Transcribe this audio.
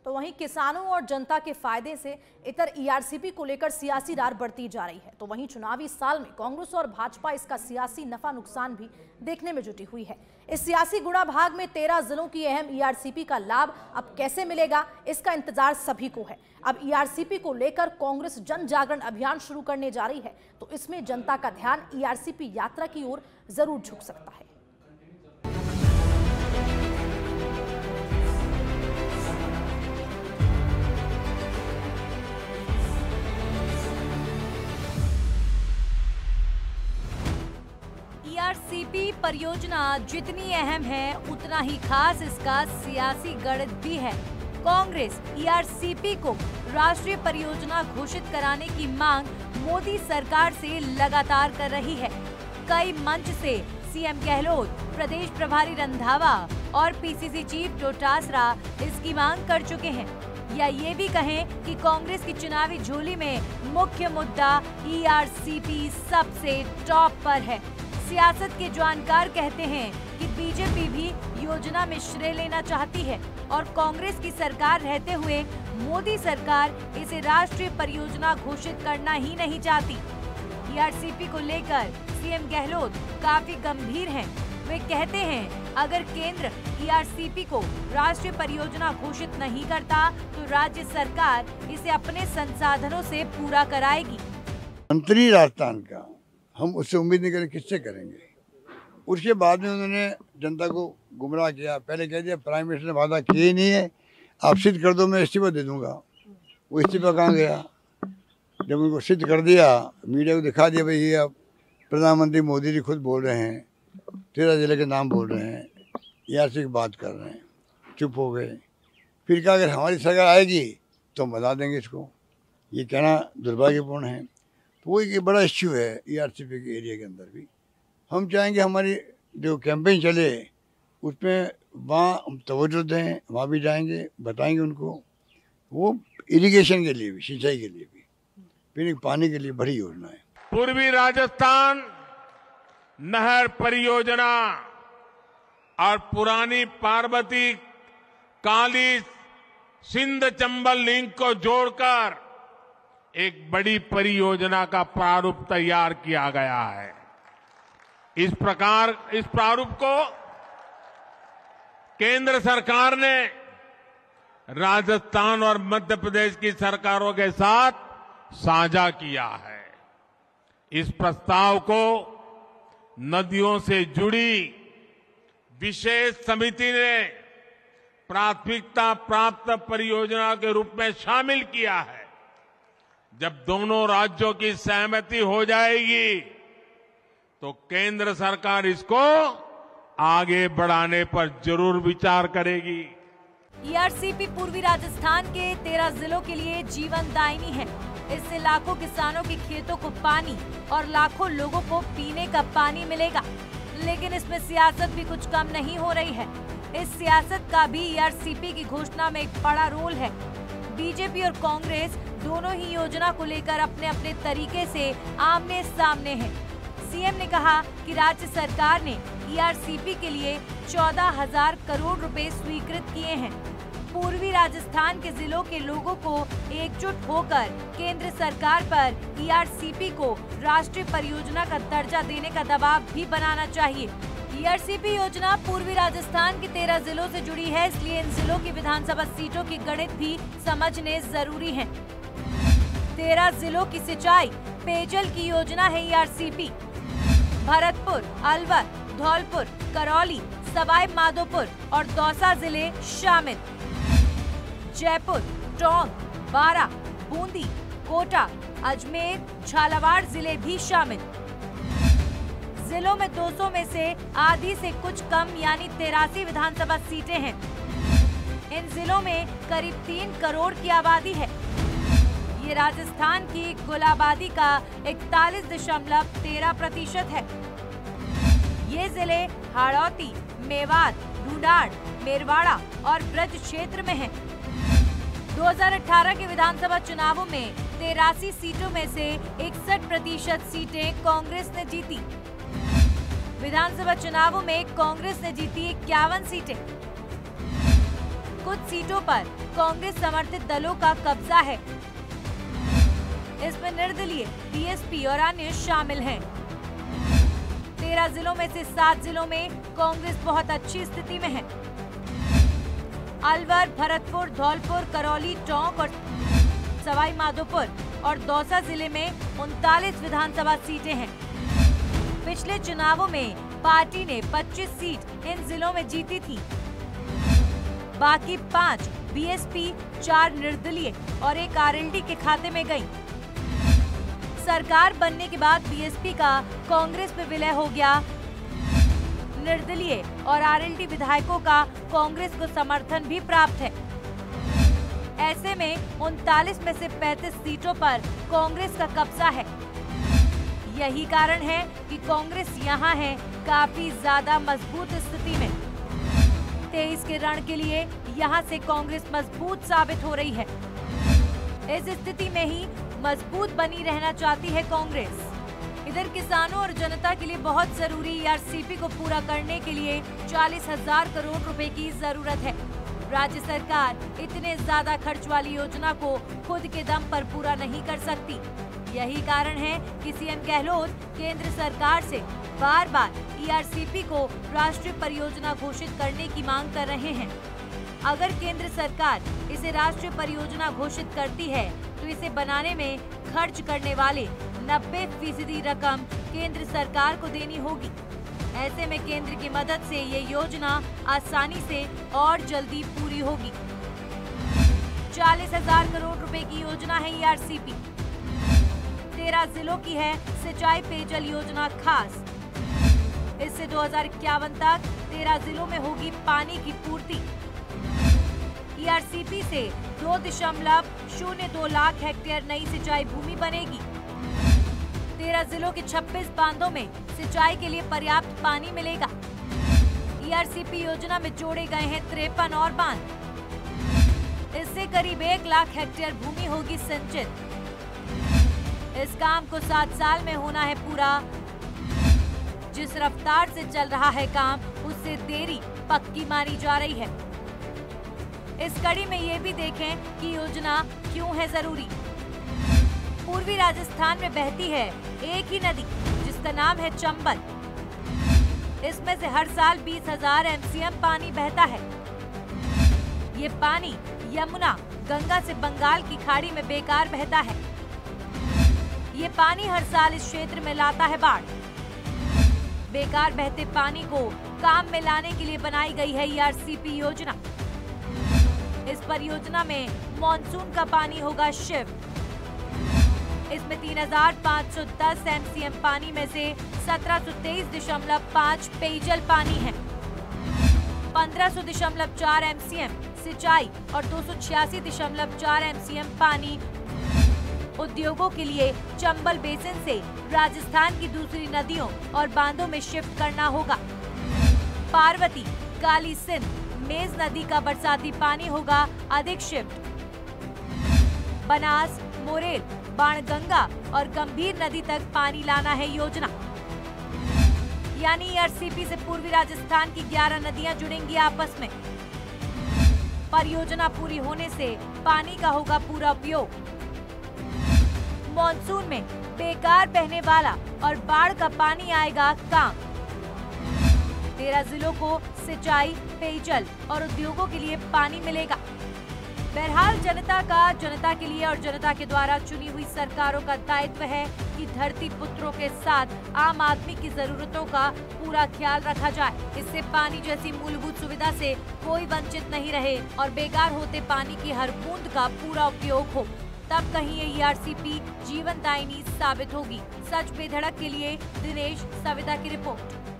तो वहीं किसानों और जनता के फायदे से इतर ईआरसीपी को लेकर सियासी रार बढ़ती जा रही है। तो वहीं चुनावी साल में कांग्रेस और भाजपा इसका सियासी नफा नुकसान भी देखने में जुटी हुई है। इस सियासी गुणा भाग में 13 जिलों की अहम ईआरसीपी का लाभ अब कैसे मिलेगा, इसका इंतजार सभी को है। अब ईआरसीपी को लेकर कांग्रेस जन जागरण अभियान शुरू करने जा रही है, तो इसमें जनता का ध्यान ईआरसीपी यात्रा की ओर जरूर झुक सकता है। ईआरसीपी परियोजना जितनी अहम है, उतना ही खास इसका सियासी गणित भी है। कांग्रेस ईआरसीपी को राष्ट्रीय परियोजना घोषित कराने की मांग मोदी सरकार से लगातार कर रही है। कई मंच से सीएम गहलोत, प्रदेश प्रभारी रंधावा और पीसीसी चीफ डोटासरा इसकी मांग कर चुके हैं। या ये भी कहें कि कांग्रेस की चुनावी झोली में मुख्य मुद्दा ईआरसीपी सबसे टॉप पर है। सियासत के जानकार कहते हैं कि बीजेपी भी योजना में श्रेय लेना चाहती है और कांग्रेस की सरकार रहते हुए मोदी सरकार इसे राष्ट्रीय परियोजना घोषित करना ही नहीं चाहती। ईआरसीपी को लेकर सीएम गहलोत काफी गंभीर हैं। वे कहते हैं अगर केंद्र ईआरसीपी को राष्ट्रीय परियोजना घोषित नहीं करता तो राज्य सरकार इसे अपने संसाधनों से पूरा कराएगी। मंत्री राजस्थान का हम उससे उम्मीद नहीं करें, किससे करेंगे। उसके बाद में उन्होंने जनता को गुमराह किया। पहले कह दिया प्राइम मिनिस्टर ने वादा किया ही नहीं है, आप सिद्ध कर दो, मैं इस्तीफा दे दूंगा। वो इस्तीफा कहाँ गया? जब उनको सिद्ध कर दिया, मीडिया को दिखा दिया, भाई ये अब प्रधानमंत्री मोदी जी खुद बोल रहे हैं, 13 जिले के नाम बोल रहे हैं, ईआरसीपी की बात कर रहे हैं, चुप हो गए। फिर कहा अगर हमारी सरकार आएगी तो हम बता देंगे इसको। ये कहना दुर्भाग्यपूर्ण है। तो वो एक बड़ा इश्यू है ईआरसीपी के एरिया के अंदर भी। हम चाहेंगे हमारी जो कैंपेन चले उसमें वहाँ हम तवज्जो दें, वहाँ भी जाएंगे, बताएंगे उनको। वो इरिगेशन के लिए भी, सिंचाई के लिए भी, पीने के पानी के लिए बड़ी योजना है। पूर्वी राजस्थान नहर परियोजना और पुरानी पार्वती काली सिंध चंबल लिंक को जोड़कर एक बड़ी परियोजना का प्रारूप तैयार किया गया है। इस प्रारूप को केंद्र सरकार ने राजस्थान और मध्य प्रदेश की सरकारों के साथ साझा किया है। इस प्रस्ताव को नदियों से जुड़ी विशेष समिति ने प्राथमिकता प्राप्त परियोजना के रूप में शामिल किया है। जब दोनों राज्यों की सहमति हो जाएगी तो केंद्र सरकार इसको आगे बढ़ाने पर जरूर विचार करेगी। ईआरसीपी पूर्वी राजस्थान के 13 जिलों के लिए जीवनदायिनी है। इससे लाखों किसानों के खेतों को पानी और लाखों लोगों को पीने का पानी मिलेगा। लेकिन इसमें सियासत भी कुछ कम नहीं हो रही है। इस सियासत का भी ईआरसीपी की घोषणा में एक बड़ा रोल है। बीजेपी और कांग्रेस दोनों ही योजना को लेकर अपने अपने तरीके से आमने सामने हैं। सीएम ने कहा कि राज्य सरकार ने ईआरसीपी के लिए 14,000 करोड़ रुपए स्वीकृत किए हैं। पूर्वी राजस्थान के जिलों के लोगों को एकजुट होकर केंद्र सरकार पर ईआरसीपी को राष्ट्रीय परियोजना का दर्जा देने का दबाव भी बनाना चाहिए। ईआरसीपी योजना पूर्वी राजस्थान के 13 जिलों से जुड़ी है, इसलिए इन जिलों की विधानसभा सीटों की गणित भी समझने जरूरी है। 13 जिलों की सिंचाई पेयजल की योजना है ईआरसीपी। भरतपुर, अलवर, धौलपुर, करौली, सवाई माधोपुर और दौसा जिले शामिल। जयपुर, टोंक, बारा, बूंदी, कोटा, अजमेर, झालावाड़ जिले भी शामिल। जिलों में 200 में से आधी से कुछ कम यानी 83 विधानसभा सीटें हैं। इन जिलों में करीब 3 करोड़ की आबादी है। ये राजस्थान की कुल आबादी का 41.13% है। ये जिले हाड़ौती, मेवात, ढूंढाड़, मेरवाड़ा और ब्रज क्षेत्र में हैं। 2018 के विधानसभा चुनावों में 83 सीटों में से 61% सीटें कांग्रेस ने जीती। विधानसभा चुनावों में कांग्रेस ने जीती 51 सीटें। कुछ सीटों पर कांग्रेस समर्थित दलों का कब्जा है। इसमें निर्दलीय, बीएसपी और अन्य शामिल हैं। 13 जिलों में से 7 जिलों में कांग्रेस बहुत अच्छी स्थिति में है। अलवर, भरतपुर, धौलपुर, करौली, टोंक और सवाई माधोपुर और दौसा जिले में 39 विधानसभा सीटें हैं। पिछले चुनावों में पार्टी ने 25 सीट इन जिलों में जीती थी। बाकी 5 बीएसपी, 4 निर्दलीय और 1 आरएलडी के खाते में गई। सरकार बनने के बाद बीएसपी का कांग्रेस में विलय हो गया। निर्दलीय और आरएलडी विधायकों का कांग्रेस को समर्थन भी प्राप्त है। ऐसे में 39 में से 35 सीटों पर कांग्रेस का कब्जा है। यही कारण है कि कांग्रेस यहाँ है काफी ज्यादा मजबूत स्थिति में। 23 के रण के लिए यहाँ से कांग्रेस मजबूत साबित हो रही है। इस स्थिति में ही मजबूत बनी रहना चाहती है कांग्रेस। इधर किसानों और जनता के लिए बहुत जरूरी ईआरसीपी को पूरा करने के लिए 40,000 करोड़ रुपए की जरूरत है। राज्य सरकार इतने ज्यादा खर्च वाली योजना को खुद के दम पर पूरा नहीं कर सकती। यही कारण है कि सीएम गहलोत केंद्र सरकार से बार बार ईआरसीपी को राष्ट्रीय परियोजना घोषित करने की मांग कर रहे हैं। अगर केंद्र सरकार इसे राष्ट्रीय परियोजना घोषित करती है तो इसे बनाने में खर्च करने वाले 90% रकम केंद्र सरकार को देनी होगी। ऐसे में केंद्र की मदद से ये योजना आसानी से और जल्दी पूरी होगी। 40,000 करोड़ रुपए की योजना है ईआरसीपी। 13 जिलों की है सिंचाई पेयजल योजना खास। इससे 2051 तक 13 जिलों में होगी पानी की पूर्ति। ईआरसीपी से 2.02 लाख हेक्टेयर नई सिंचाई भूमि बनेगी। 13 जिलों के 26 बांधों में सिंचाई के लिए पर्याप्त पानी मिलेगा। ईआरसीपी योजना में जोड़े गए हैं 53 और बांध। इससे करीब 1 लाख हेक्टेयर भूमि होगी सिंचित। इस काम को 7 साल में होना है पूरा। जिस रफ्तार से चल रहा है काम, उससे देरी पक्की मानी जा रही है। इस कड़ी में ये भी देखें कि योजना क्यों है जरूरी। पूर्वी राजस्थान में बहती है एक ही नदी जिसका नाम है चंबल। इसमें से हर साल 20,000 एमसीएम पानी बहता है। ये पानी यमुना, गंगा से बंगाल की खाड़ी में बेकार बहता है। ये पानी हर साल इस क्षेत्र में लाता है बाढ़। बेकार बहते पानी को काम में लाने के लिए बनाई गई है ईआरसीपी योजना। इस परियोजना में मॉनसून का पानी होगा शिफ्ट। इसमें 3,510 एमसीएम पानी में से 1723.5 पेयजल पानी है। 1500.4 एमसीएम सिंचाई और 286.4 एमसीएम पानी उद्योगों के लिए चंबल बेसिन से राजस्थान की दूसरी नदियों और बांधों में शिफ्ट करना होगा। पार्वती, काली सिंध, मेज नदी का बरसाती पानी होगा अधिक शिफ्ट। बनास, मोरेल, बाणगंगा और गंभीर नदी तक पानी लाना है योजना। यानी ईआरसीपी से पूर्वी राजस्थान की 11 नदियां जुड़ेंगी आपस में। परियोजना पूरी होने से पानी का होगा पूरा उपयोग। मॉनसून में बेकार बहने वाला और बाढ़ का पानी आएगा काम। 13 जिलों को सिंचाई, पेयजल और उद्योगों के लिए पानी मिलेगा। बहरहाल जनता के लिए और जनता के द्वारा चुनी हुई सरकारों का दायित्व है कि धरती पुत्रों के साथ आम आदमी की जरूरतों का पूरा ख्याल रखा जाए। इससे पानी जैसी मूलभूत सुविधा से कोई वंचित नहीं रहे और बेकार होते पानी की हर बूंद का पूरा उपयोग हो। तब कहीं ये ईआरसीपी जीवनदायिनी साबित होगी। सच बेधड़क के लिए दिनेश सविता की रिपोर्ट।